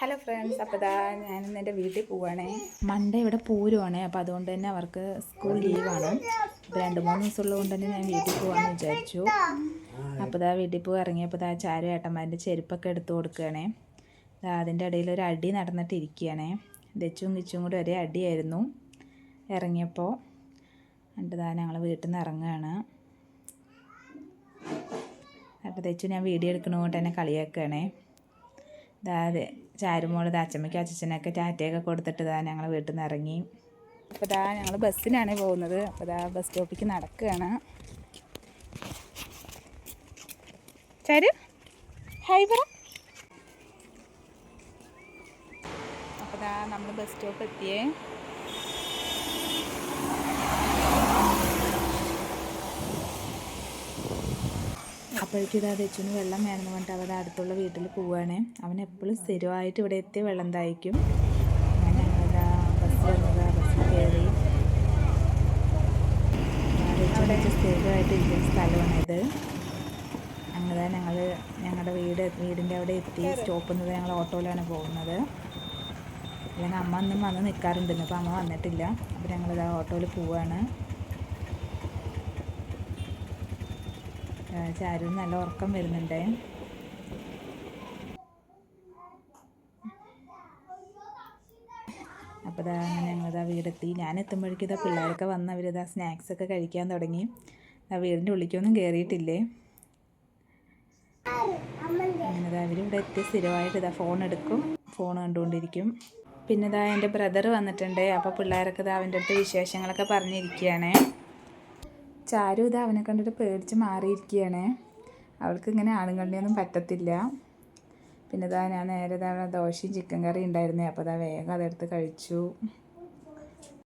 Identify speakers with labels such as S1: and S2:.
S1: Hello friends, അപ്പോൾ ഞാനിന്ന് എൻ്റെ വീട്ടിൽ പോവുകയാണേ. മൺഡേ ഇവിടെ പൂരമാണ്, അപ്പോൾ അതുകൊണ്ട് തന്നെ അവർക്ക് സ്കൂൾ ലീവാണ്. അപ്പോൾ 2-3 ദിവസമുള്ളത് തന്നെ ഞാൻ വീട്ടിൽ പോകാമെന്ന് വിചാരിച്ചു. അപ്പോൾ വീട്ടിൽ പോയി ഇറങ്ങിയപ്പോൾ ചാരു ഏട്ടന്മാരുടെ ചെരുപ്പൊക്കെ എടുത്ത് കൊടുക്കുകയാണേ. അതിൻ്റെ ഇടയിൽ ഒരു അടി നടന്നിട്ടിരിക്കുകയാണേ. ദച്ചും കിച്ചും കൂടി ഒരേ അടിയായിരുന്നു ഇറങ്ങിയപ്പോൾ. എന്നിട്ട് ഞങ്ങൾ വീട്ടിൽ നിന്ന് ഇറങ്ങുകയാണ്. അപ്പോൾ ദച്ചു ഞാൻ വീഡിയോ എടുക്കണോണ്ട് തന്നെ കളിയാക്കുകയാണേ. അതെ, ചാരുമോള് അച്ചമ്മയ്ക്കും അച്ഛനൊക്കെ ടാറ്റയൊക്കെ കൊടുത്തിട്ട് ഞങ്ങൾ വീട്ടിൽ നിന്ന് ഇറങ്ങി. അപ്പോൾ ഞങ്ങൾ ബസ്സിനാണ് പോകുന്നത്. അപ്പോൾ ബസ് സ്റ്റോപ്പിലേക്ക് നടക്കുകയാണ്. ചാരു ഹായ് പറ. അപ്പോൾ നമ്മൾ ബസ് സ്റ്റോപ്പ് എത്തിയേ. അപ്പോഴേക്കും ദച്ചുവിന് വെള്ളം വേണമെന്ന് പറഞ്ഞിട്ട് അവിടെ അടുത്തുള്ള വീട്ടിൽ പോവുകയാണ്. അവൻ എപ്പോഴും സ്ഥിരമായിട്ട് ഇവിടെ എത്തി വെള്ളം തായിക്കും. അങ്ങനെ ബസ് വന്നത്, ബസ്സിൽ കയറി. അവിടെ സ്ഥിരമായിട്ട് ഇരിക്കുന്ന സ്ഥലമാണിത്. ഞങ്ങളുടെ വീടിൻ്റെ അവിടെ എത്തി. സ്റ്റോപ്പിൽ നിന്ന് ഞങ്ങൾ ഓട്ടോയിലാണ് പോകുന്നത്. അല്ലെങ്കിൽ അമ്മ ഒന്നും വന്ന് നിൽക്കാറുണ്ടെന്ന്, അപ്പോൾ അമ്മ വന്നിട്ടില്ല. അപ്പോൾ ഞങ്ങളിത് ഓട്ടോയിൽ പോവുകയാണ്. ചാരു നല്ല ഉറക്കം വരുന്നുണ്ട്. അപ്പോൾ അങ്ങനെ ഞങ്ങളിതാ വീടെത്തി. ഞാൻ എത്തുമ്പോഴേക്കും പിള്ളേരൊക്കെ വന്ന് അവരിതാ സ്നാക്സൊക്കെ കഴിക്കാൻ തുടങ്ങി. വീടിൻ്റെ ഉള്ളിലേക്കൊന്നും കയറിയിട്ടില്ലേ. അങ്ങനെ അവരിവിടെ എത്തി സ്ഥിരമായിട്ട് ഫോൺ എടുക്കും, ഫോൺ കണ്ടുകൊണ്ടിരിക്കും. പിന്നെ എൻ്റെ ബ്രദർ വന്നിട്ടുണ്ട്. അപ്പോൾ പിള്ളേരൊക്കെ അവൻ്റെ അടുത്ത് വിശേഷങ്ങളൊക്കെ പറഞ്ഞിരിക്കുകയാണ്. ചാരു അവനെ കണ്ടിട്ട് പേടിച്ച് മാറിയിരിക്കുകയാണ്. അവൾക്ക് ഇങ്ങനെ ആണുങ്ങളുടെയൊന്നും പറ്റത്തില്ല. പിന്നെ ഞാൻ നേരെ ദോശയും ചിക്കൻ കറി ഉണ്ടായിരുന്നേ. അപ്പോൾ വേഗം അതെടുത്ത് കഴിച്ചു.